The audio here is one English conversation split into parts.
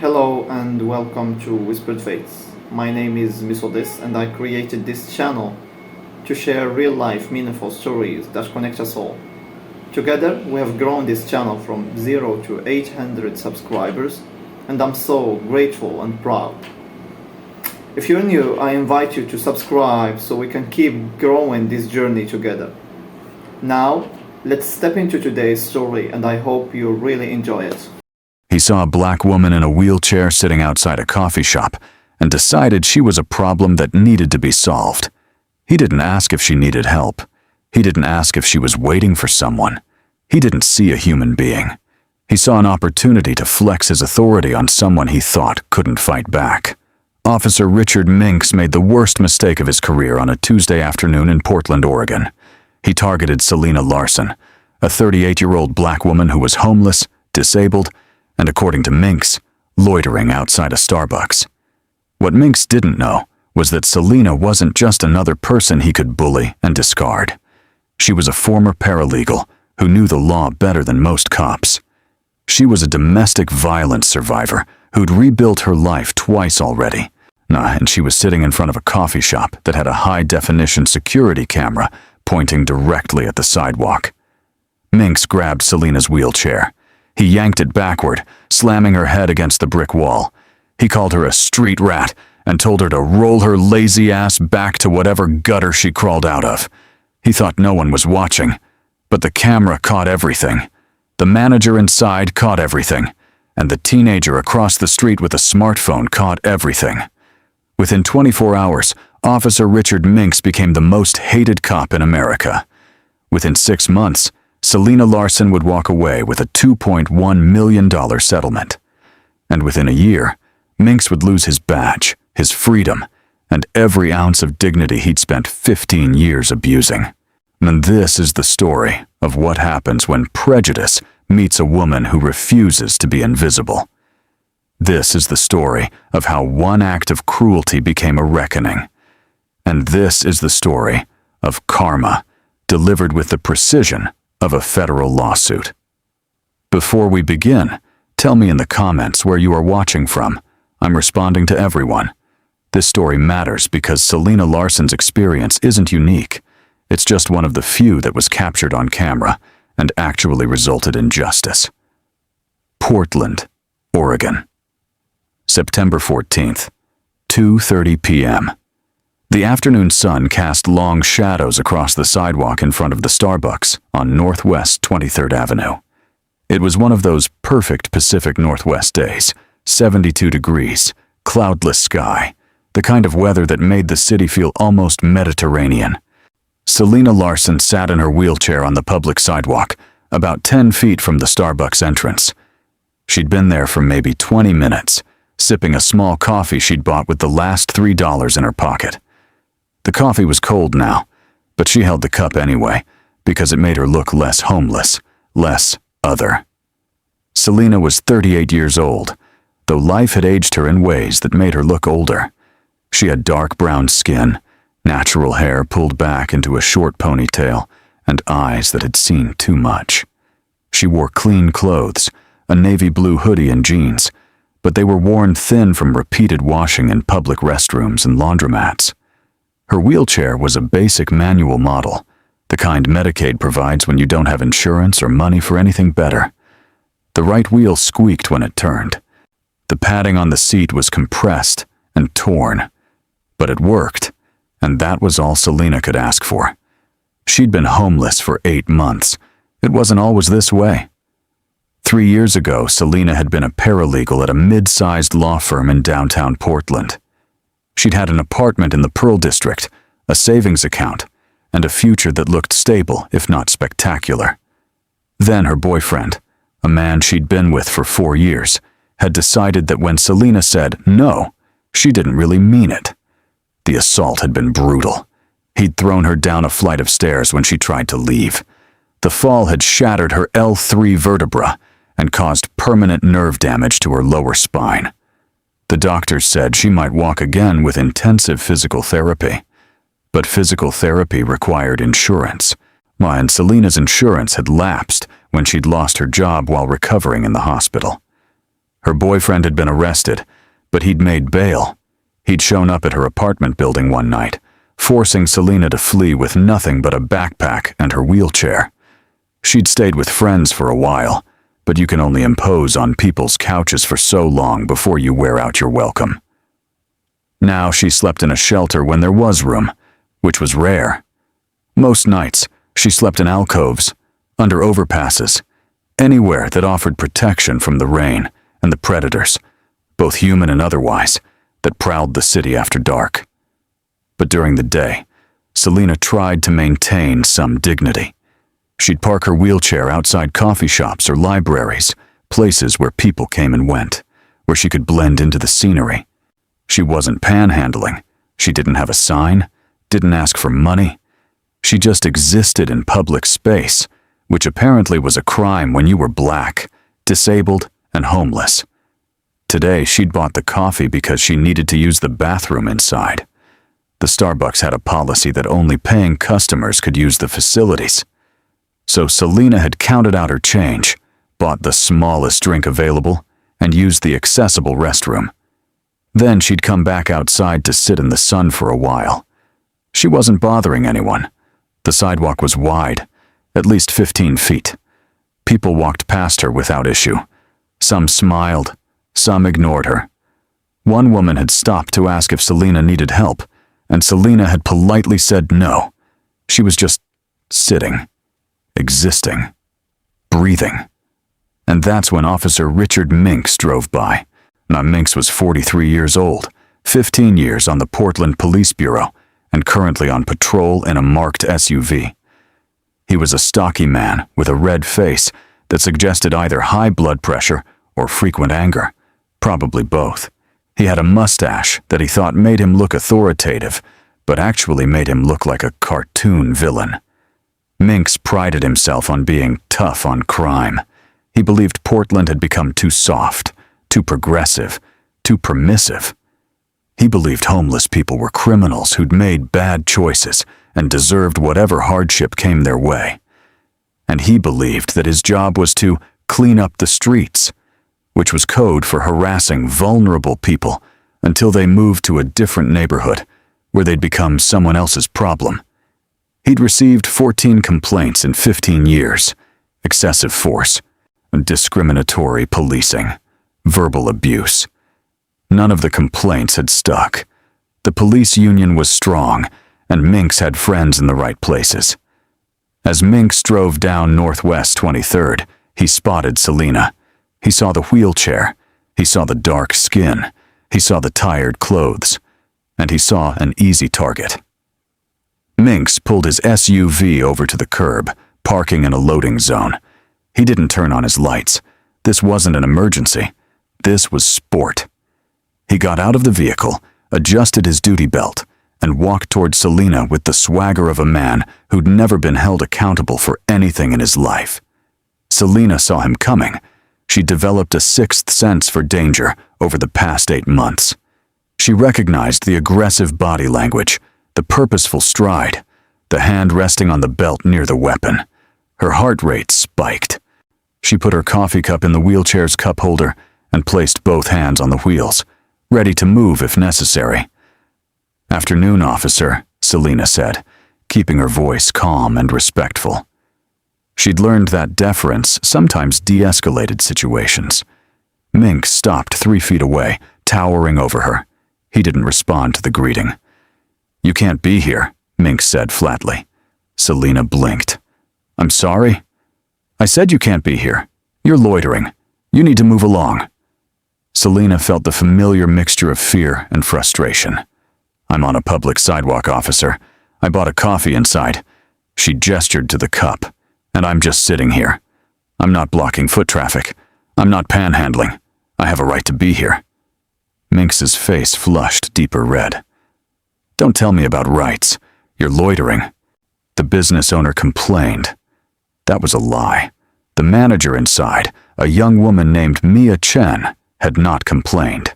Hello and welcome to Whispered Fates. My name is Misodis and I created this channel to share real life meaningful stories that connect us all. Together we have grown this channel from 0 to 800 subscribers and I'm so grateful and proud. If you're new, I invite you to subscribe so we can keep growing this journey together. Now, let's step into today's story and I hope you really enjoy it. He saw a black woman in a wheelchair sitting outside a coffee shop and decided she was a problem that needed to be solved. He didn't ask if she needed help. He didn't ask if she was waiting for someone. He didn't see a human being. He saw an opportunity to flex his authority on someone he thought couldn't fight back. Officer Richard Minks made the worst mistake of his career on a Tuesday afternoon in Portland, Oregon. He targeted Selena Larson, a 38-year-old black woman who was homeless, disabled, and according to Minkx, loitering outside a Starbucks. What Minkx didn't know was that Selena wasn't just another person he could bully and discard. She was a former paralegal who knew the law better than most cops. She was a domestic violence survivor who'd rebuilt her life twice already. And she was sitting in front of a coffee shop that had a high-definition security camera pointing directly at the sidewalk. Minkx grabbed Selena's wheelchair. He yanked it backward, slamming her head against the brick wall. He called her a street rat and told her to roll her lazy ass back to whatever gutter she crawled out of. He thought no one was watching, but the camera caught everything. The manager inside caught everything, and the teenager across the street with a smartphone caught everything. Within 24 hours, Officer Richard Minks became the most hated cop in America. Within 6 months, Selena Larson would walk away with a $2.1 million settlement. And within a year, Minkx would lose his badge, his freedom, and every ounce of dignity he'd spent 15 years abusing. And this is the story of what happens when prejudice meets a woman who refuses to be invisible. This is the story of how one act of cruelty became a reckoning. And this is the story of karma, delivered with the precision of a federal lawsuit. Before we begin, tell me in the comments where you are watching from. I'm responding to everyone. This story matters because Selena Larson's experience isn't unique. It's just one of the few that was captured on camera and actually resulted in justice. Portland, Oregon. September 14th, 2:30 p.m. The afternoon sun cast long shadows across the sidewalk in front of the Starbucks on Northwest 23rd Avenue. It was one of those perfect Pacific Northwest days, 72 degrees, cloudless sky, the kind of weather that made the city feel almost Mediterranean. Selena Larson sat in her wheelchair on the public sidewalk, about 10 feet from the Starbucks entrance. She'd been there for maybe 20 minutes, sipping a small coffee she'd bought with the last $3 in her pocket. The coffee was cold now, but she held the cup anyway, because it made her look less homeless, less other. Selena was 38 years old, though life had aged her in ways that made her look older. She had dark brown skin, natural hair pulled back into a short ponytail, and eyes that had seen too much. She wore clean clothes, a navy blue hoodie and jeans, but they were worn thin from repeated washing in public restrooms and laundromats. Her wheelchair was a basic manual model, the kind Medicaid provides when you don't have insurance or money for anything better. The right wheel squeaked when it turned. The padding on the seat was compressed and torn, but it worked, and that was all Selena could ask for. She'd been homeless for 8 months. It wasn't always this way. 3 years ago, Selena had been a paralegal at a mid-sized law firm in downtown Portland. She'd had an apartment in the Pearl District, a savings account, and a future that looked stable, if not spectacular. Then her boyfriend, a man she'd been with for 4 years, had decided that when Selena said no, she didn't really mean it. The assault had been brutal. He'd thrown her down a flight of stairs when she tried to leave. The fall had shattered her L3 vertebra and caused permanent nerve damage to her lower spine. The doctors said she might walk again with intensive physical therapy. But physical therapy required insurance, and Selena's insurance had lapsed when she'd lost her job while recovering in the hospital. Her boyfriend had been arrested, but he'd made bail. He'd shown up at her apartment building one night, forcing Selena to flee with nothing but a backpack and her wheelchair. She'd stayed with friends for a while, but you can only impose on people's couches for so long before you wear out your welcome. Now she slept in a shelter when there was room, which was rare. Most nights, she slept in alcoves, under overpasses, anywhere that offered protection from the rain and the predators, both human and otherwise, that prowled the city after dark. But during the day, Selena tried to maintain some dignity. She'd park her wheelchair outside coffee shops or libraries, places where people came and went, where she could blend into the scenery. She wasn't panhandling. She didn't have a sign, didn't ask for money. She just existed in public space, which apparently was a crime when you were black, disabled, and homeless. Today, she'd bought the coffee because she needed to use the bathroom inside. The Starbucks had a policy that only paying customers could use the facilities. So Selena had counted out her change, bought the smallest drink available, and used the accessible restroom. Then she'd come back outside to sit in the sun for a while. She wasn't bothering anyone. The sidewalk was wide, at least 15 feet. People walked past her without issue. Some smiled, some ignored her. One woman had stopped to ask if Selena needed help, and Selena had politely said no. She was just sitting, existing, breathing. And that's when Officer Richard Minks drove by. Now, Minkx was 43 years old, 15 years on the Portland Police Bureau, and currently on patrol in a marked SUV. He was a stocky man with a red face that suggested either high blood pressure or frequent anger, probably both. He had a mustache that he thought made him look authoritative, but actually made him look like a cartoon villain. Minkx prided himself on being tough on crime. He believed Portland had become too soft, too progressive, too permissive. He believed homeless people were criminals who'd made bad choices and deserved whatever hardship came their way. And he believed that his job was to clean up the streets, which was code for harassing vulnerable people until they moved to a different neighborhood where they'd become someone else's problem. He'd received 14 complaints in 15 years, excessive force, discriminatory policing, verbal abuse. None of the complaints had stuck. The police union was strong, and Minkx had friends in the right places. As Minkx drove down Northwest 23rd, he spotted Selena. He saw the wheelchair, he saw the dark skin, he saw the tired clothes, and he saw an easy target. Minkx pulled his SUV over to the curb, parking in a loading zone. He didn't turn on his lights. This wasn't an emergency. This was sport. He got out of the vehicle, adjusted his duty belt, and walked toward Selena with the swagger of a man who'd never been held accountable for anything in his life. Selena saw him coming. She developed a sixth sense for danger over the past 8 months. She recognized the aggressive body language, the purposeful stride, the hand resting on the belt near the weapon. Her heart rate spiked. She put her coffee cup in the wheelchair's cup holder and placed both hands on the wheels, ready to move if necessary. "Afternoon, officer," Selena said, keeping her voice calm and respectful. She'd learned that deference sometimes de-escalated situations. Minkx stopped 3 feet away, towering over her. He didn't respond to the greeting. "You can't be here," Minkx said flatly. Selena blinked. "I'm sorry?" "I said you can't be here. You're loitering. You need to move along." Selena felt the familiar mixture of fear and frustration. "I'm on a public sidewalk, officer. I bought a coffee inside." She gestured to the cup. "And I'm just sitting here. I'm not blocking foot traffic. I'm not panhandling. I have a right to be here." Minkx's face flushed deeper red. "Don't tell me about rights. You're loitering." The business owner complained. That was a lie. The manager inside, a young woman named Mia Chen, had not complained.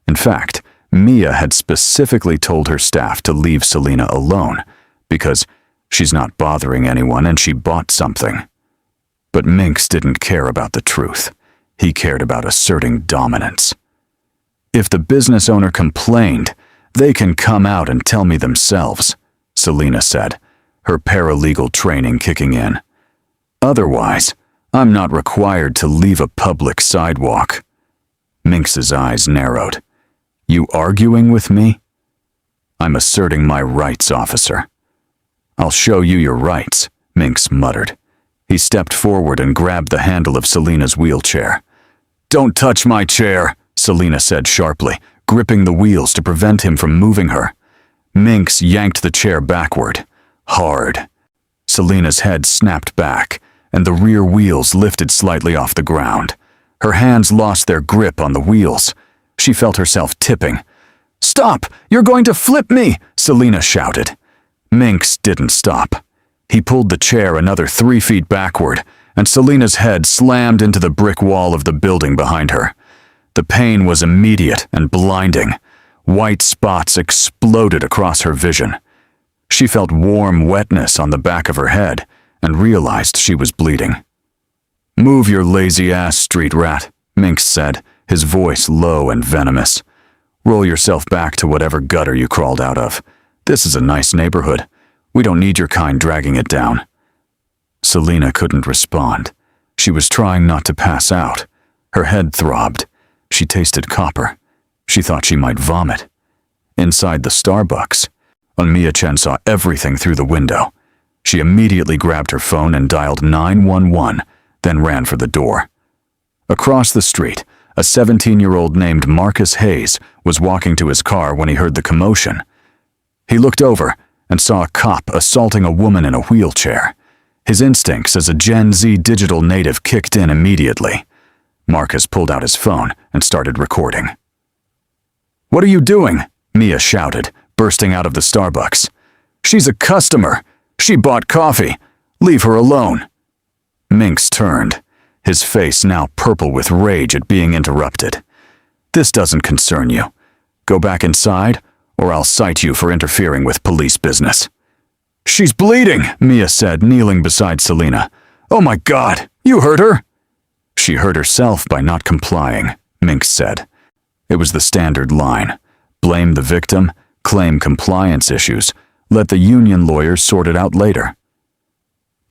In fact, Mia had specifically told her staff to leave Selena alone because she's not bothering anyone and she bought something. But Minkx didn't care about the truth. He cared about asserting dominance. If the business owner complained, they can come out and tell me themselves, Selena said, her paralegal training kicking in. Otherwise, I'm not required to leave a public sidewalk. Minx's eyes narrowed. You arguing with me? I'm asserting my rights, officer. I'll show you your rights, Minks muttered. He stepped forward and grabbed the handle of Selena's wheelchair. Don't touch my chair, Selena said sharply, gripping the wheels to prevent him from moving her. Minks yanked the chair backward, hard. Selena's head snapped back, and the rear wheels lifted slightly off the ground. Her hands lost their grip on the wheels. She felt herself tipping. Stop! You're going to flip me! Selena shouted. Minks didn't stop. He pulled the chair another 3 feet backward, and Selena's head slammed into the brick wall of the building behind her. The pain was immediate and blinding. White spots exploded across her vision. She felt warm wetness on the back of her head and realized she was bleeding. Move your lazy ass, street rat, Minks said, his voice low and venomous. Roll yourself back to whatever gutter you crawled out of. This is a nice neighborhood. We don't need your kind dragging it down. Selena couldn't respond. She was trying not to pass out. Her head throbbed. She tasted copper. She thought she might vomit. Inside the Starbucks, Mia Chen saw everything through the window. She immediately grabbed her phone and dialed 911, then ran for the door. Across the street, a 17-year-old named Marcus Hayes was walking to his car when he heard the commotion. He looked over and saw a cop assaulting a woman in a wheelchair. His instincts as a Gen Z digital native kicked in immediately. Marcus pulled out his phone and started recording. What are you doing? Mia shouted, bursting out of the Starbucks. She's a customer. She bought coffee. Leave her alone. Minks turned, his face now purple with rage at being interrupted. This doesn't concern you. Go back inside, or I'll cite you for interfering with police business. She's bleeding, Mia said, kneeling beside Selena. Oh my God, you hurt her? She hurt herself by not complying, Minks said. It was the standard line. Blame the victim, claim compliance issues, let the union lawyers sort it out later.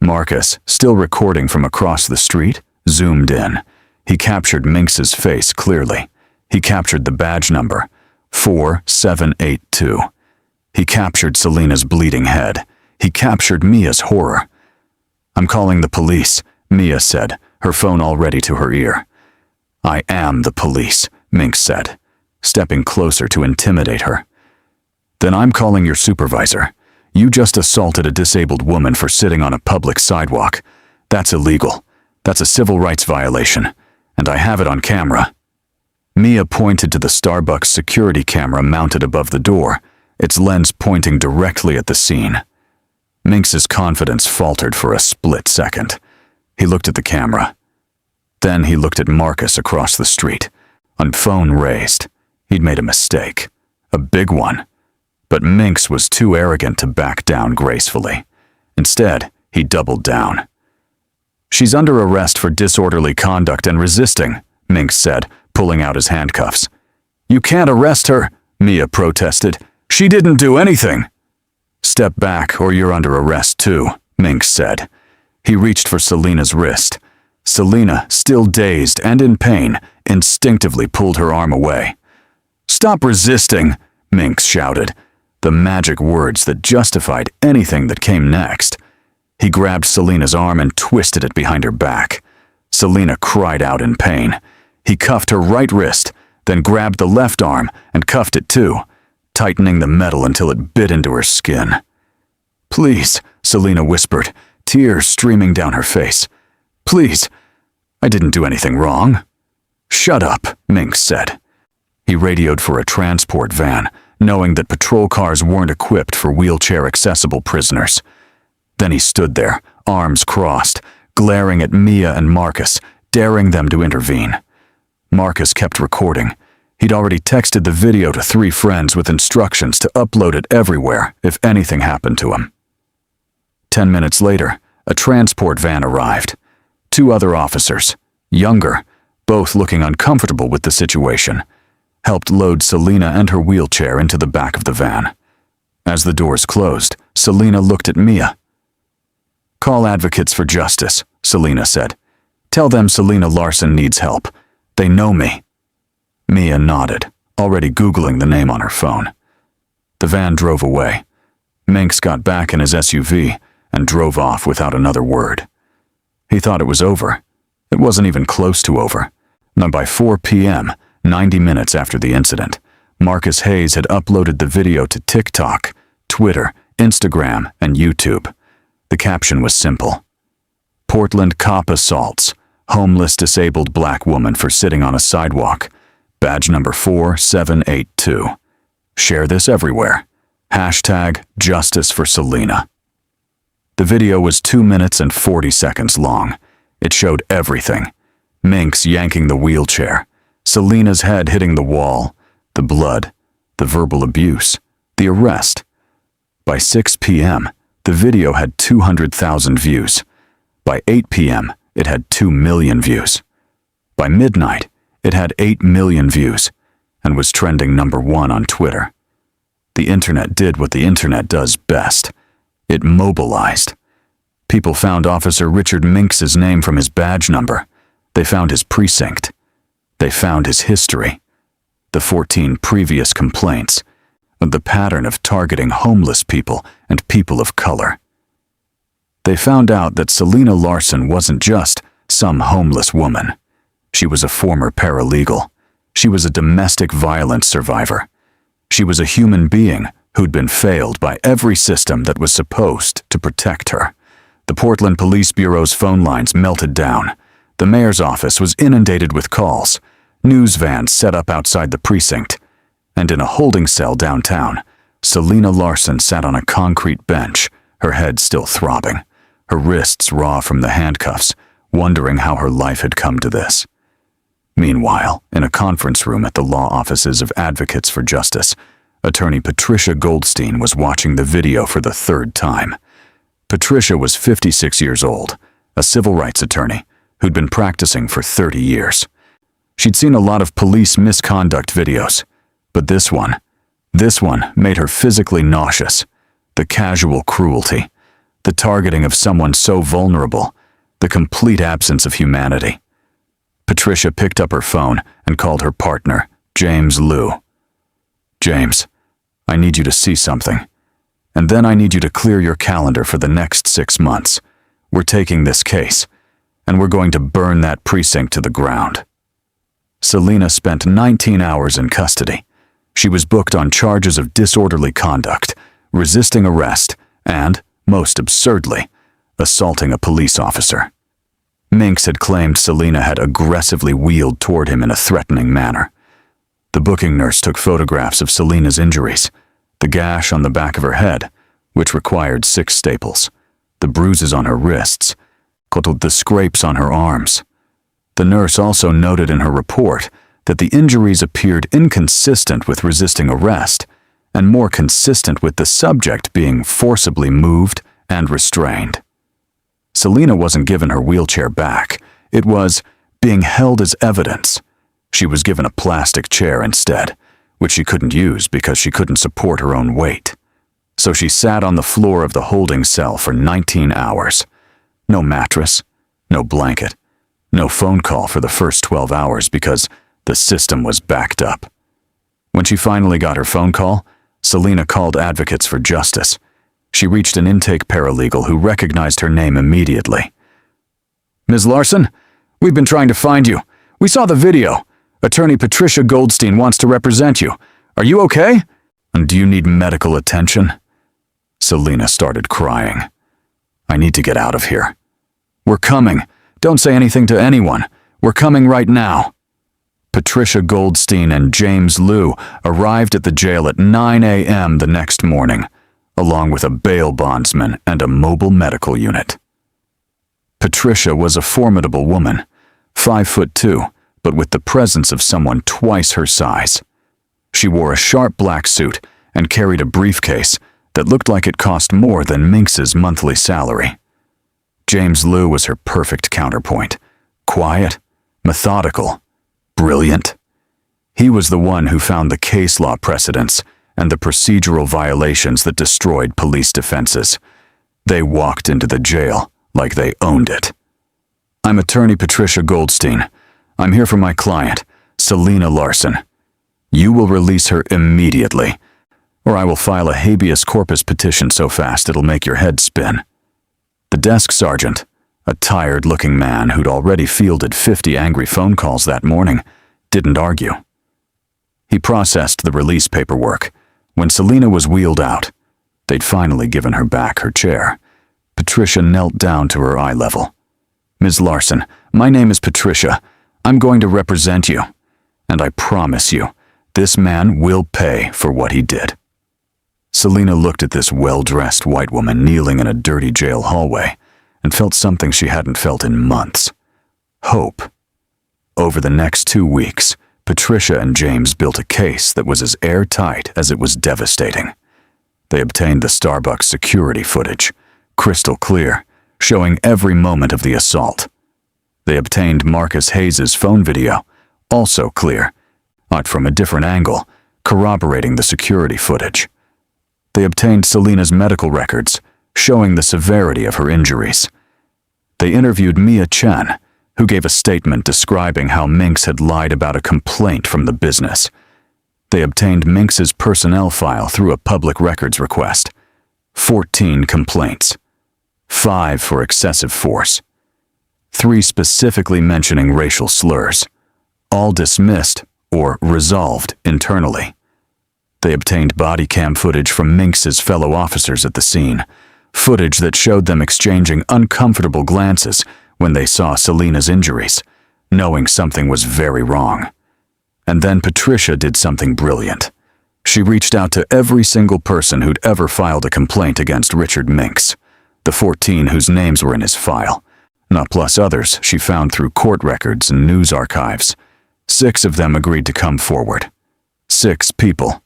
Marcus, still recording from across the street, zoomed in. He captured Minx's face clearly. He captured the badge number, 4782. He captured Selena's bleeding head. He captured Mia's horror. I'm calling the police, Mia said, her phone already to her ear. I am the police, Minks said, stepping closer to intimidate her. Then I'm calling your supervisor. You just assaulted a disabled woman for sitting on a public sidewalk. That's illegal. That's a civil rights violation, and I have it on camera. Mia pointed to the Starbucks security camera mounted above the door, its lens pointing directly at the scene. Minx's confidence faltered for a split second. He looked at the camera. Then he looked at Marcus across the street, on phone raised. He'd made a mistake, a big one. But Minx was too arrogant to back down gracefully. Instead, he doubled down. She's under arrest for disorderly conduct and resisting, Minx said, pulling out his handcuffs. You can't arrest her, Mia protested. She didn't do anything. Step back or you're under arrest too, Minx said. He reached for Selena's wrist. Selena, still dazed and in pain, instinctively pulled her arm away. Stop resisting, Minx shouted, the magic words that justified anything that came next. He grabbed Selena's arm and twisted it behind her back. Selena cried out in pain. He cuffed her right wrist, then grabbed the left arm and cuffed it too, tightening the metal until it bit into her skin. Please, Selena whispered, tears streaming down her face. Please, I didn't do anything wrong. Shut up, Minx said. He radioed for a transport van, knowing that patrol cars weren't equipped for wheelchair-accessible prisoners. Then he stood there, arms crossed, glaring at Mia and Marcus, daring them to intervene. Marcus kept recording. He'd already texted the video to 3 friends with instructions to upload it everywhere if anything happened to him. 10 minutes later, a transport van arrived. 2 other officers, younger, both looking uncomfortable with the situation, helped load Selena and her wheelchair into the back of the van. As the doors closed, Selena looked at Mia. "Call Advocates for Justice," Selena said. "Tell them Selena Larson needs help. They know me." Mia nodded, already Googling the name on her phone. The van drove away. Minkx got back in his SUV and drove off without another word. He thought it was over. It wasn't even close to over. Now by 4 p.m., 90 minutes after the incident, Marcus Hayes had uploaded the video to TikTok, Twitter, Instagram, and YouTube. The caption was simple: "Portland cop assaults homeless disabled black woman for sitting on a sidewalk. Badge number 4782. Share this everywhere. Hashtag Justice for Selena." The video was 2 minutes and 40 seconds long. It showed everything: Minkx yanking the wheelchair, Selena's head hitting the wall, the blood, the verbal abuse, the arrest. By 6 p.m., the video had 200,000 views. By 8 p.m., it had 2 million views. By midnight, it had 8 million views and was trending #1 on Twitter. The internet did what the internet does best. It mobilized. People found Officer Richard Minks' name from his badge number. They found his precinct. They found his history. The 14 previous complaints. The pattern of targeting homeless people and people of color. They found out that Selena Larson wasn't just some homeless woman. She was a former paralegal. She was a domestic violence survivor. She was a human being who'd been failed by every system that was supposed to protect her. The Portland Police Bureau's phone lines melted down. The mayor's office was inundated with calls. News vans set up outside the precinct. And in a holding cell downtown, Selena Larson sat on a concrete bench, her head still throbbing, her wrists raw from the handcuffs, wondering how her life had come to this. Meanwhile, in a conference room at the law offices of Advocates for Justice, attorney Patricia Goldstein was watching the video for the 3rd time. Patricia was 56 years old, a civil rights attorney who'd been practicing for 30 years. She'd seen a lot of police misconduct videos, but this one made her physically nauseous. The casual cruelty, the targeting of someone so vulnerable, the complete absence of humanity. Patricia picked up her phone and called her partner, James Liu. "James, I need you to see something. And then I need you to clear your calendar for the next 6 months. We're taking this case, and we're going to burn that precinct to the ground." Selena spent 19 hours in custody. She was booked on charges of disorderly conduct, resisting arrest, and, most absurdly, assaulting a police officer. Minkx had claimed Selena had aggressively wheeled toward him in a threatening manner. The booking nurse took photographs of Selena's injuries: the gash on the back of her head, which required 6 staples, the bruises on her wrists, the scrapes on her arms. The nurse also noted in her report that the injuries appeared inconsistent with resisting arrest and more consistent with the subject being forcibly moved and restrained. Selena wasn't given her wheelchair back. It was being held as evidence. She was given a plastic chair instead, which she couldn't use because she couldn't support her own weight. So she sat on the floor of the holding cell for 19 hours. No mattress, no blanket, no phone call for the first 12 hours because the system was backed up. When she finally got her phone call, Selena called Advocates for Justice. She reached an intake paralegal who recognized her name immediately. "Ms. Larson, we've been trying to find you. We saw the video. Attorney Patricia Goldstein wants to represent you. Are you okay? And do you need medical attention?" Selena started crying. "I need to get out of here." "We're coming. Don't say anything to anyone. We're coming right now." Patricia Goldstein and James Liu arrived at the jail at 9 a.m. the next morning, along with a bail bondsman and a mobile medical unit. Patricia was a formidable woman, 5'2", but with the presence of someone twice her size. She wore a sharp black suit and carried a briefcase that looked like it cost more than Minx's monthly salary. James Liu was her perfect counterpoint: quiet, methodical, brilliant. He was the one who found the case law precedents and the procedural violations that destroyed police defenses. They walked into the jail like they owned it. I'm attorney Patricia Goldstein. I'm here for my client, Selena Larson. You will release her immediately, or I will file a habeas corpus petition so fast it'll make your head spin. The desk sergeant, a tired-looking man who'd already fielded 50 angry phone calls that morning, didn't argue. He processed the release paperwork. When Selena was wheeled out, they'd finally given her back her chair. Patricia knelt down to her eye level. Ms. Larson, my name is Patricia. I'm going to represent you. And I promise you, this man will pay for what he did. Selena looked at this well-dressed white woman kneeling in a dirty jail hallway and felt something she hadn't felt in months. Hope. Over the next 2 weeks, Patricia and James built a case that was as airtight as it was devastating. They obtained the Starbucks security footage, crystal clear, showing every moment of the assault. They obtained Marcus Hayes' phone video, also clear, but from a different angle, corroborating the security footage. They obtained Selena's medical records, showing the severity of her injuries. They interviewed Mia Chen, who gave a statement describing how Minkx had lied about a complaint from the business. They obtained Minx's personnel file through a public records request. 14 complaints. 5 for excessive force. 3 specifically mentioning racial slurs. All dismissed or resolved internally. They obtained body cam footage from Minx's fellow officers at the scene, footage that showed them exchanging uncomfortable glances when they saw Selena's injuries, knowing something was very wrong. And then Patricia did something brilliant. She reached out to every single person who'd ever filed a complaint against Richard Minks, the 14 whose names were in his file, not plus others she found through court records and news archives. 6 of them agreed to come forward. 6 people.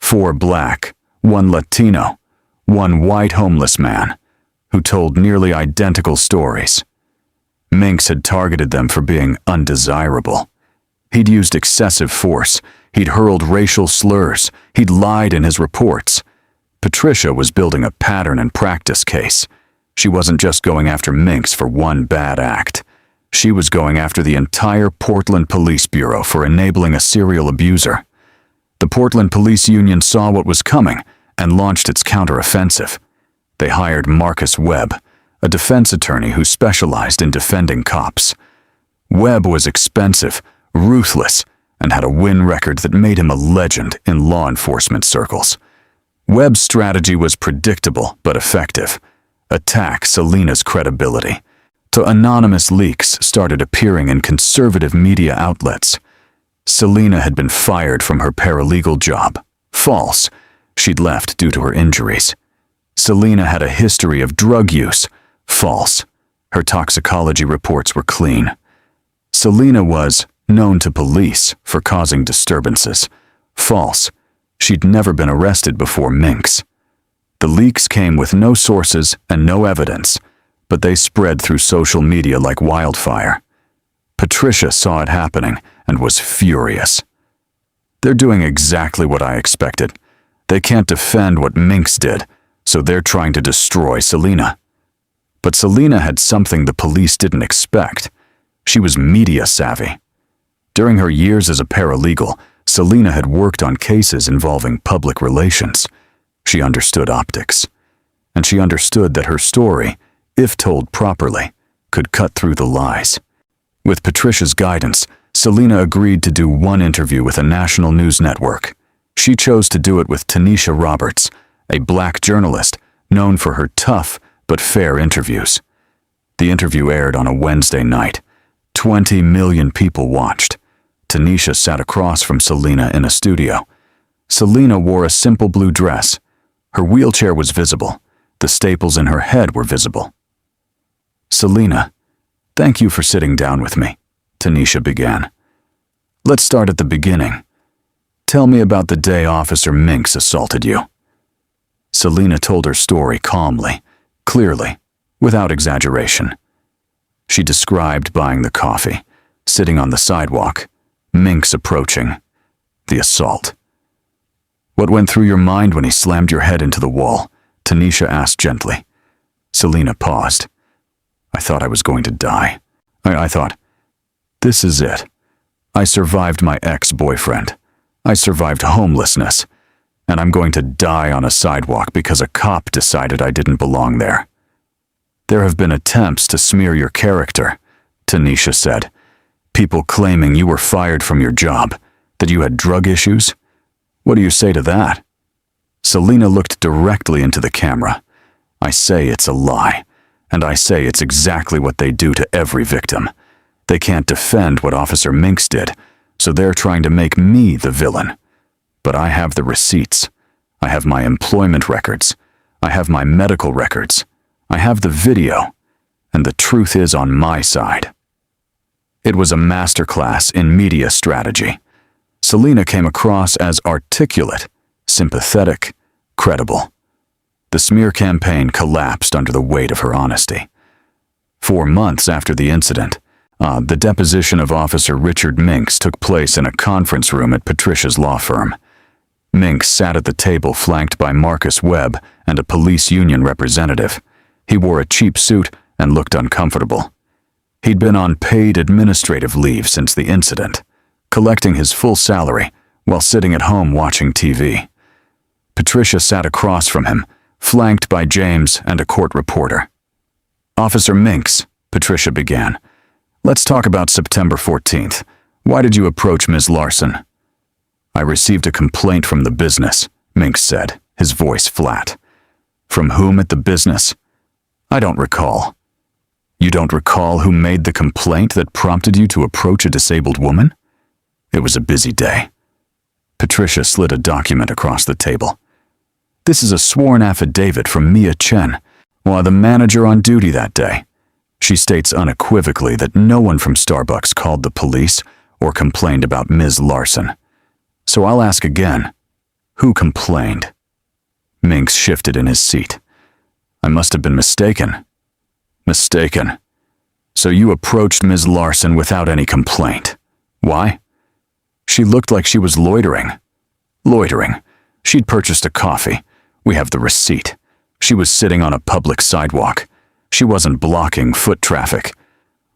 4 black, 1 Latino, 1 white homeless man, who told nearly identical stories. Minkx had targeted them for being undesirable. He'd used excessive force, he'd hurled racial slurs, he'd lied in his reports. Patricia was building a pattern and practice case. She wasn't just going after Minkx for one bad act. She was going after the entire Portland Police Bureau for enabling a serial abuser. The Portland Police Union saw what was coming and launched its counteroffensive. They hired Marcus Webb, a defense attorney who specialized in defending cops. Webb was expensive, ruthless, and had a win record that made him a legend in law enforcement circles. Webb's strategy was predictable but effective. Attack Selena's credibility. So anonymous leaks started appearing in conservative media outlets. Selena had been fired from her paralegal job. False. She'd left due to her injuries. Selena had a history of drug use. False. Her toxicology reports were clean. Selena was known to police for causing disturbances. False. She'd never been arrested before Minkx. The leaks came with no sources and no evidence, but they spread through social media like wildfire. Patricia saw it happening and was furious. They're doing exactly what I expected. They can't defend what Minkx did, so they're trying to destroy Selena. But Selena had something the police didn't expect. She was media savvy. During her years as a paralegal, Selena had worked on cases involving public relations. She understood optics. And she understood that her story, if told properly, could cut through the lies. With Patricia's guidance, Selena agreed to do one interview with a national news network. She chose to do it with Tanisha Roberts, a black journalist known for her tough but fair interviews. The interview aired on a Wednesday night. 20 million people watched. Tanisha sat across from Selena in a studio. Selena wore a simple blue dress. Her wheelchair was visible. The staples in her head were visible. Selena, thank you for sitting down with me, Tanisha began. Let's start at the beginning. Tell me about the day Officer Minkx assaulted you. Selena told her story calmly, clearly, without exaggeration. She described buying the coffee, sitting on the sidewalk, Minkx approaching. The assault. "What went through your mind when he slammed your head into the wall?" Tanisha asked gently. Selena paused. "I thought I was going to die. I thought, this is it. I survived my ex-boyfriend. I survived homelessness. And I'm going to die on a sidewalk because a cop decided I didn't belong there." "There have been attempts to smear your character," Tanisha said. "People claiming you were fired from your job, that you had drug issues. What do you say to that?" Selena looked directly into the camera. "I say it's a lie, and I say it's exactly what they do to every victim. They can't defend what Officer Minks did, so they're trying to make me the villain. But I have the receipts. I have my employment records. I have my medical records. I have the video, and the truth is on my side." It was a masterclass in media strategy. Selena came across as articulate, sympathetic, credible. The smear campaign collapsed under the weight of her honesty. 4 months after the incident, the deposition of Officer Richard Minks took place in a conference room at Patricia's law firm. Minks sat at the table flanked by Marcus Webb and a police union representative. He wore a cheap suit and looked uncomfortable. He'd been on paid administrative leave since the incident, collecting his full salary while sitting at home watching TV. Patricia sat across from him, flanked by James and a court reporter. "Officer Minks," Patricia began, "let's talk about September 14th. Why did you approach Ms. Larson?" "I received a complaint from the business," Minks said, his voice flat. "From whom at the business?" "I don't recall." "You don't recall who made the complaint that prompted you to approach a disabled woman?" "It was a busy day." Patricia slid a document across the table. "This is a sworn affidavit from Mia Chen, the manager on duty that day. She states unequivocally that no one from Starbucks called the police or complained about Ms. Larson. So I'll ask again, who complained?" Minks shifted in his seat. "I must have been mistaken." "Mistaken. So you approached Ms. Larson without any complaint. Why?" "She looked like she was loitering." "Loitering. She'd purchased a coffee. We have the receipt. She was sitting on a public sidewalk. She wasn't blocking foot traffic.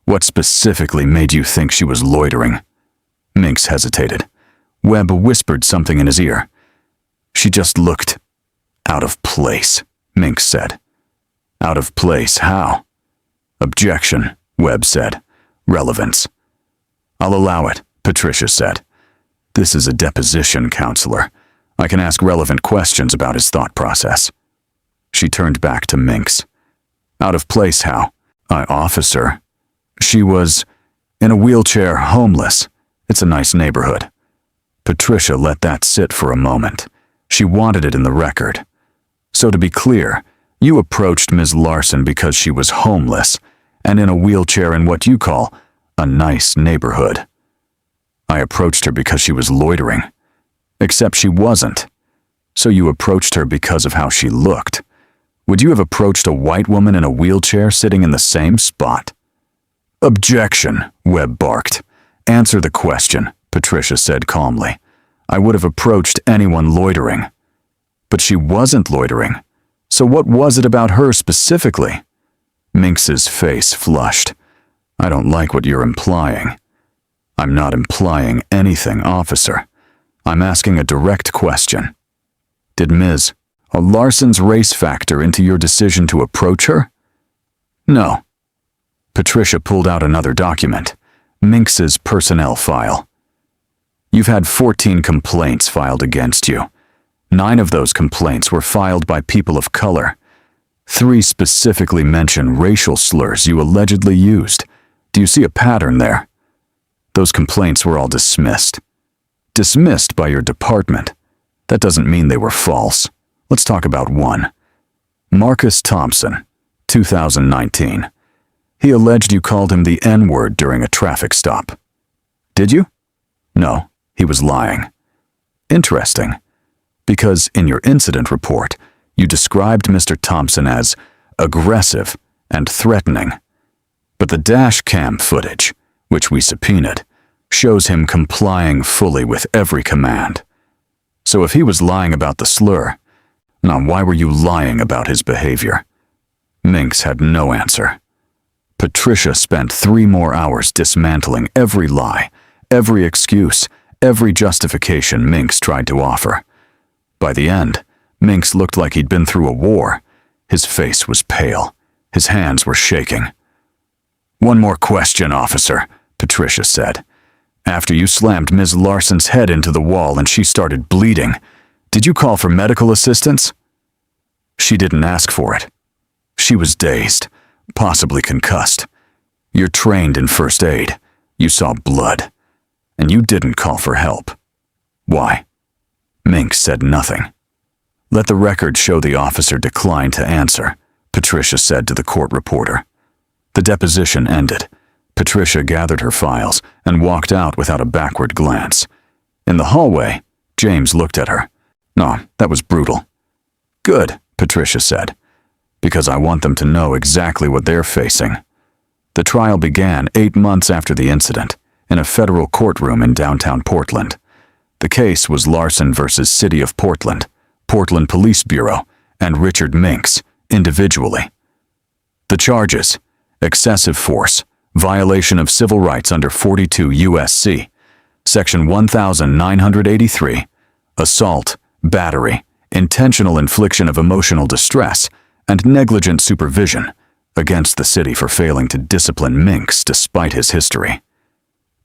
What specifically made you think she was loitering?" Minks hesitated. Webb whispered something in his ear. "She just looked out of place," Minks said. "Out of place, how?" "Objection," Webb said. "Relevance." "I'll allow it," Patricia said. "This is a deposition, counselor. I can ask relevant questions about his thought process." She turned back to Minks. "Out of place, how?" "Officer. She was in a wheelchair, homeless. It's a nice neighborhood." Patricia let that sit for a moment. She wanted it in the record. "So to be clear, you approached Ms. Larson because she was homeless and in a wheelchair in what you call a nice neighborhood." "I approached her because she was loitering." "Except she wasn't. So you approached her because of how she looked. Would you have approached a white woman in a wheelchair sitting in the same spot?" "Objection," Webb barked. "Answer the question," Patricia said calmly. "I would have approached anyone loitering." "But she wasn't loitering. So what was it about her specifically?" Minks's face flushed. "I don't like what you're implying." "I'm not implying anything, officer. I'm asking a direct question. Did Ms. Larson's race factor into your decision to approach her?" "No." Patricia pulled out another document, Minks's personnel file. "You've had 14 complaints filed against you. 9 of those complaints were filed by people of color. 3 specifically mention racial slurs you allegedly used. Do you see a pattern there? Those complaints were all dismissed. Dismissed by your department. That doesn't mean they were false. Let's talk about one. Marcus Thompson, 2019. He alleged you called him the N-word during a traffic stop. Did you? No, he was lying. Interesting, because in your incident report, you described Mr. Thompson as aggressive and threatening. But the dash cam footage, which we subpoenaed, shows him complying fully with every command. So if he was lying about the slur, now why were you lying about his behavior? Minkx had no answer. Patricia spent 3 more hours dismantling every lie, every excuse, every justification Minkx tried to offer. By the end, Minkx looked like he'd been through a war. His face was pale. His hands were shaking. "One more question, officer," Patricia said. "After you slammed Ms. Larson's head into the wall and she started bleeding, did you call for medical assistance?" "She didn't ask for it. She was dazed, possibly concussed. You're trained in first aid. You saw blood. And you didn't call for help. Why?" Minkx said nothing. "Let the record show the officer declined to answer," Patricia said to the court reporter. The deposition ended. Patricia gathered her files and walked out without a backward glance. In the hallway, James looked at her. "No, that was brutal." "Good," Patricia said, "because I want them to know exactly what they're facing." The trial began 8 months after the incident, in a federal courtroom in downtown Portland. The case was Larson versus City of Portland, Portland Police Bureau, and Richard Minks, individually. The charges: excessive force, violation of civil rights under 42 U.S.C., Section 1983, assault, battery, intentional infliction of emotional distress, and negligent supervision against the city for failing to discipline Minkx despite his history.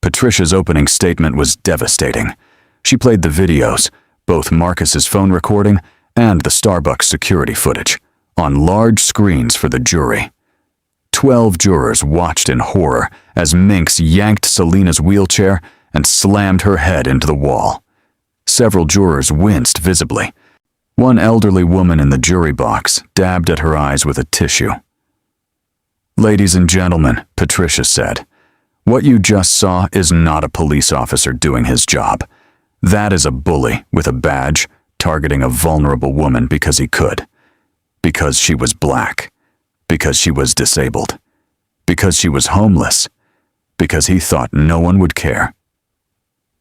Patricia's opening statement was devastating. She played the videos, both Marcus's phone recording and the Starbucks security footage, on large screens for the jury. 12 jurors watched in horror as Minkx yanked Selena's wheelchair and slammed her head into the wall. Several jurors winced visibly. One elderly woman in the jury box dabbed at her eyes with a tissue. "Ladies and gentlemen," Patricia said, "what you just saw is not a police officer doing his job. That is a bully with a badge targeting a vulnerable woman because he could. Because she was black. Because she was disabled. Because she was homeless. Because he thought no one would care."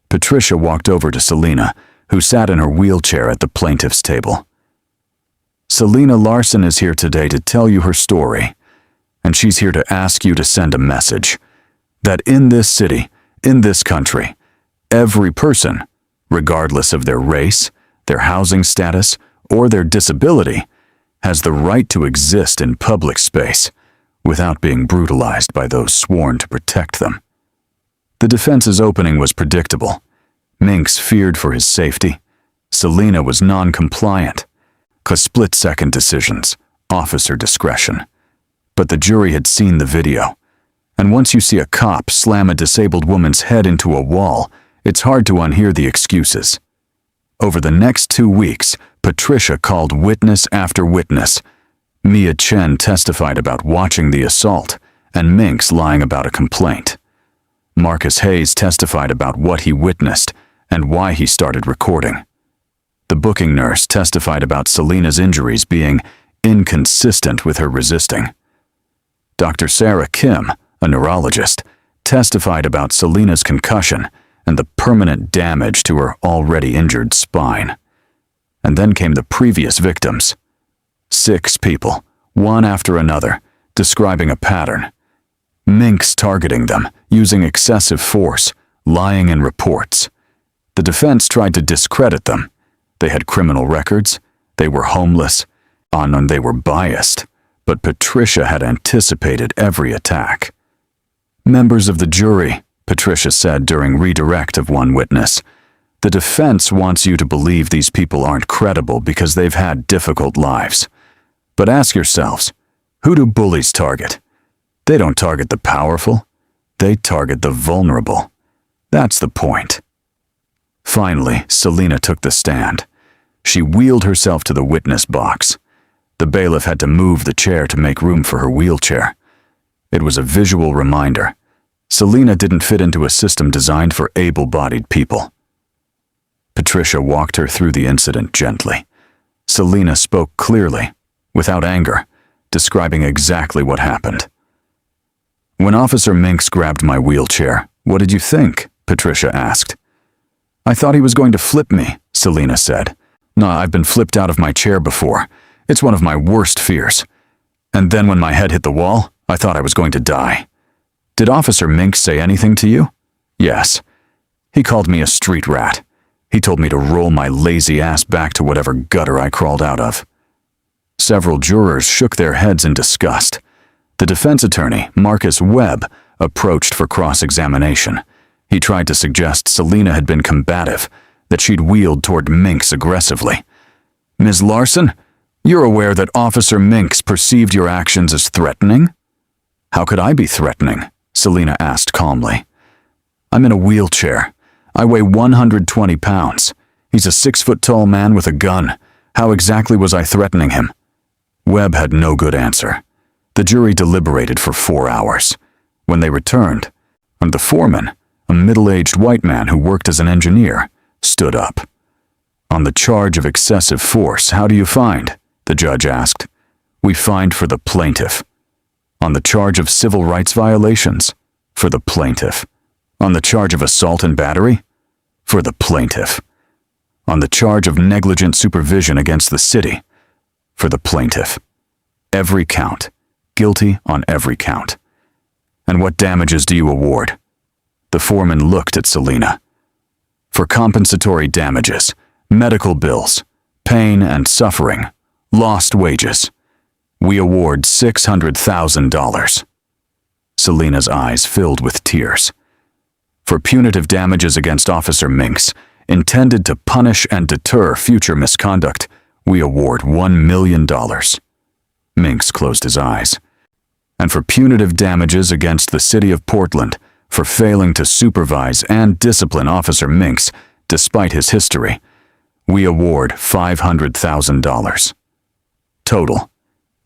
Patricia walked over to Selena, who sat in her wheelchair at the plaintiff's table. "Selena Larson is here today to tell you her story, and she's here to ask you to send a message that in this city, in this country, every person, regardless of their race, their housing status, or their disability, has the right to exist in public space without being brutalized by those sworn to protect them." The defense's opening was predictable. Minkx feared for his safety. Selena was non-compliant. Split-second decisions, officer discretion. But the jury had seen the video. And once you see a cop slam a disabled woman's head into a wall, it's hard to unhear the excuses. Over the next 2 weeks, Patricia called witness after witness. Mia Chen testified about watching the assault, and Minkx lying about a complaint. Marcus Hayes testified about what he witnessed and why he started recording. The booking nurse testified about Selena's injuries being inconsistent with her resisting. Dr. Sarah Kim, a neurologist, testified about Selena's concussion and the permanent damage to her already injured spine. And then came the previous victims. 6 people, one after another, describing a pattern. Minkx targeting them, using excessive force, lying in reports. The defense tried to discredit them. They had criminal records, they were homeless, and they were biased. But Patricia had anticipated every attack. "Members of the jury," Patricia said during redirect of one witness, "the defense wants you to believe these people aren't credible because they've had difficult lives. But ask yourselves, who do bullies target? They don't target the powerful. They target the vulnerable. That's the point." Finally, Selena took the stand. She wheeled herself to the witness box. The bailiff had to move the chair to make room for her wheelchair. It was a visual reminder. Selena didn't fit into a system designed for able-bodied people. Patricia walked her through the incident gently. Selena spoke clearly, without anger, describing exactly what happened. When Officer Minks grabbed my wheelchair, what did you think? Patricia asked. I thought he was going to flip me, Selena said. No, I've been flipped out of my chair before. It's one of my worst fears. And then when my head hit the wall, I thought I was going to die. Did Officer Minks say anything to you? Yes. He called me a street rat. He told me to roll my lazy ass back to whatever gutter I crawled out of. Several jurors shook their heads in disgust. The defense attorney, Marcus Webb, approached for cross-examination. He tried to suggest Selena had been combative, that she'd wheeled toward Minkx aggressively. Ms. Larson, you're aware that Officer Minks perceived your actions as threatening? How could I be threatening? Selena asked calmly. I'm in a wheelchair. I weigh 120 pounds. He's a 6-foot-tall man with a gun. How exactly was I threatening him? Webb had no good answer. The jury deliberated for 4 hours. When they returned, and the foreman, a middle-aged white man who worked as an engineer, stood up. On the charge of excessive force, how do you find? The judge asked. We find for the plaintiff. On the charge of civil rights violations, for the plaintiff. On the charge of assault and battery, for the plaintiff. On the charge of negligent supervision against the city, for the plaintiff. Every count. Guilty on every count. And what damages do you award? The foreman looked at Selena. For compensatory damages, medical bills, pain and suffering, lost wages, we award $600,000. Selena's eyes filled with tears. For punitive damages against Officer Minks, intended to punish and deter future misconduct, we award $1 million. Minkx closed his eyes. And for punitive damages against the city of Portland for failing to supervise and discipline Officer Minks despite his history, we award $500,000. Total,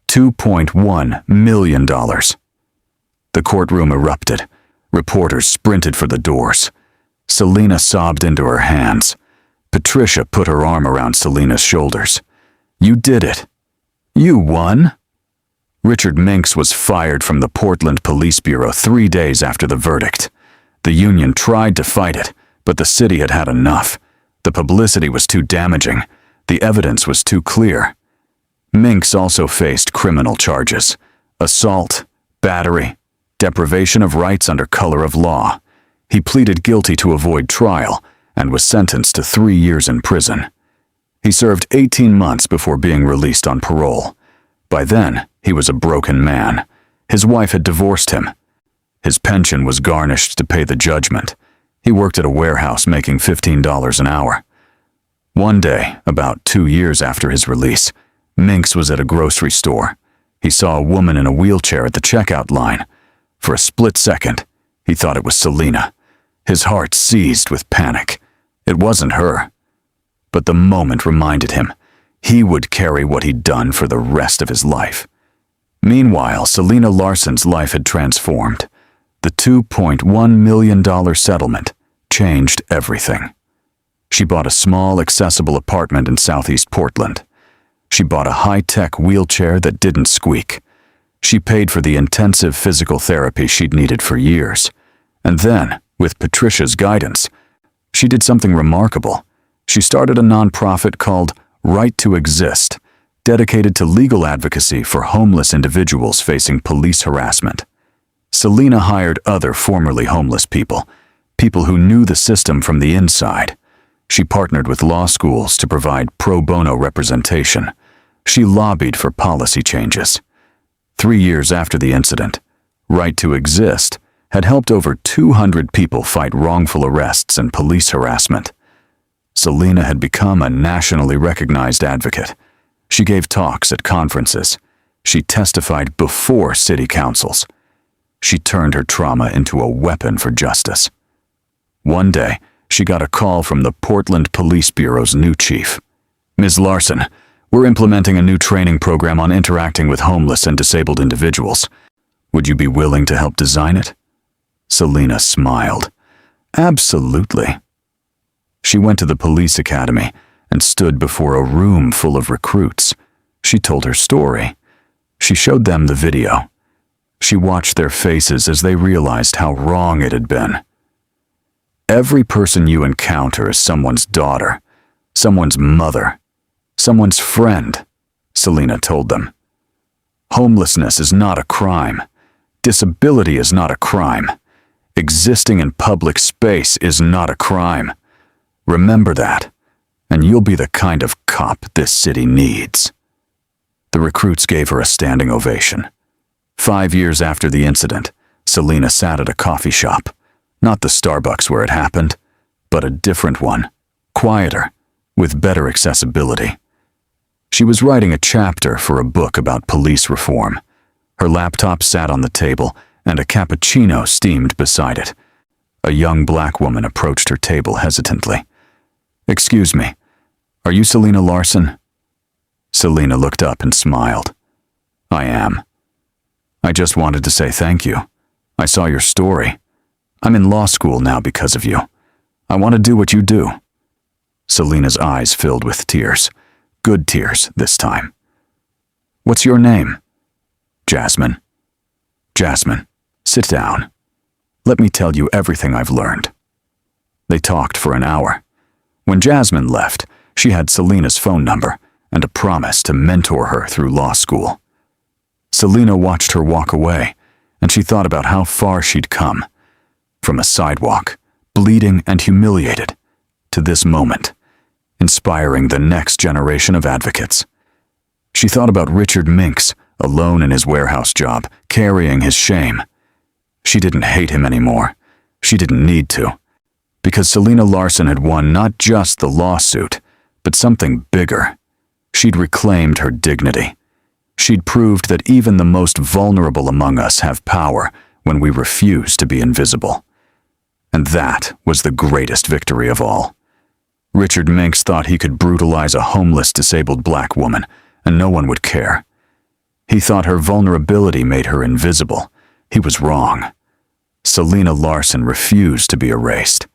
$2.1 million. The courtroom erupted. Reporters sprinted for the doors. Selena sobbed into her hands. Patricia put her arm around Selena's shoulders. You did it. You won. Richard Minks was fired from the Portland Police Bureau 3 days after the verdict. The union tried to fight it, but the city had had enough. The publicity was too damaging. The evidence was too clear. Minkx also faced criminal charges: assault, battery, deprivation of rights under color of law. He pleaded guilty to avoid trial and was sentenced to 3 years in prison. He served 18 months before being released on parole. By then, he was a broken man. His wife had divorced him. His pension was garnished to pay the judgment. He worked at a warehouse making $15 an hour. One day, about 2 years after his release, Minkx was at a grocery store. He saw a woman in a wheelchair at the checkout line. For a split second, he thought it was Selena. His heart seized with panic. It wasn't her. But the moment reminded him he would carry what he'd done for the rest of his life. Meanwhile, Selena Larson's life had transformed. The $2.1 million settlement changed everything. She bought a small, accessible apartment in southeast Portland. She bought a high-tech wheelchair that didn't squeak. She paid for the intensive physical therapy she'd needed for years. And then, with Patricia's guidance, she did something remarkable. She started a nonprofit called Right to Exist, dedicated to legal advocacy for homeless individuals facing police harassment. Selena hired other formerly homeless people who knew the system from the inside. She partnered with law schools to provide pro bono representation. She lobbied for policy changes. 3 years after the incident, Right to Exist had helped over 200 people fight wrongful arrests and police harassment. Selena had become a nationally recognized advocate. She gave talks at conferences. She testified before city councils. She turned her trauma into a weapon for justice. One day, she got a call from the Portland Police Bureau's new chief. Ms. Larson, we're implementing a new training program on interacting with homeless and disabled individuals. Would you be willing to help design it? Selena smiled. Absolutely. She went to the police academy and stood before a room full of recruits. She told her story. She showed them the video. She watched their faces as they realized how wrong it had been. Every person you encounter is someone's daughter, someone's mother, someone's friend, Selena told them. Homelessness is not a crime. Disability is not a crime. Existing in public space is not a crime. Remember that, and you'll be the kind of cop this city needs. The recruits gave her a standing ovation. 5 years after the incident, Selena sat at a coffee shop. Not the Starbucks where it happened, but a different one, quieter, with better accessibility. She was writing a chapter for a book about police reform. Her laptop sat on the table, and a cappuccino steamed beside it. A young black woman approached her table hesitantly. "Excuse me, are you Selena Larson?" Selena looked up and smiled. "I am. I just wanted to say thank you. I saw your story. I'm in law school now because of you. I want to do what you do." Selena's eyes filled with tears. Good tears this time. "What's your name?" "Jasmine." "Jasmine, sit down. Let me tell you everything I've learned." They talked for an hour. When Jasmine left, she had Selena's phone number and a promise to mentor her through law school. Selena watched her walk away, and she thought about how far she'd come. From a sidewalk, bleeding and humiliated, to this moment, inspiring the next generation of advocates. She thought about Richard Minks, alone in his warehouse job, carrying his shame. She didn't hate him anymore. She didn't need to. Because Selena Larson had won not just the lawsuit, but something bigger. She'd reclaimed her dignity. She'd proved that even the most vulnerable among us have power when we refuse to be invisible. And that was the greatest victory of all. Richard Minks thought he could brutalize a homeless, disabled black woman, and no one would care. He thought her vulnerability made her invisible. He was wrong. Selena Larson refused to be erased.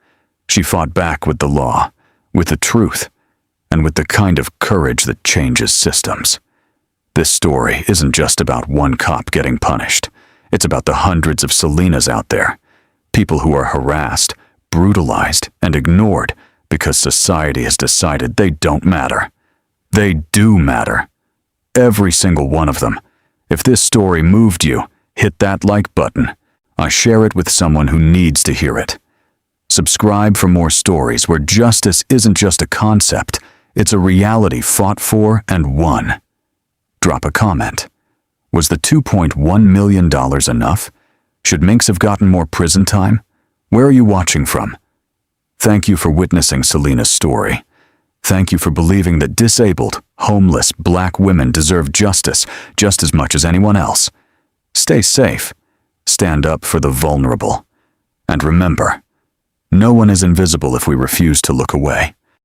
She fought back with the law, with the truth, and with the kind of courage that changes systems. This story isn't just about one cop getting punished. It's about the hundreds of Selenas out there, people who are harassed, brutalized, and ignored because society has decided they don't matter. They do matter. Every single one of them. If this story moved you, hit that like button. I share it with someone who needs to hear it. Subscribe for more stories where justice isn't just a concept, it's a reality fought for and won. Drop a comment. Was the $2.1 million enough? Should Minkx have gotten more prison time? Where are you watching from? Thank you for witnessing Selena's story. Thank you for believing that disabled, homeless, black women deserve justice just as much as anyone else. Stay safe. Stand up for the vulnerable. And remember, no one is invisible if we refuse to look away.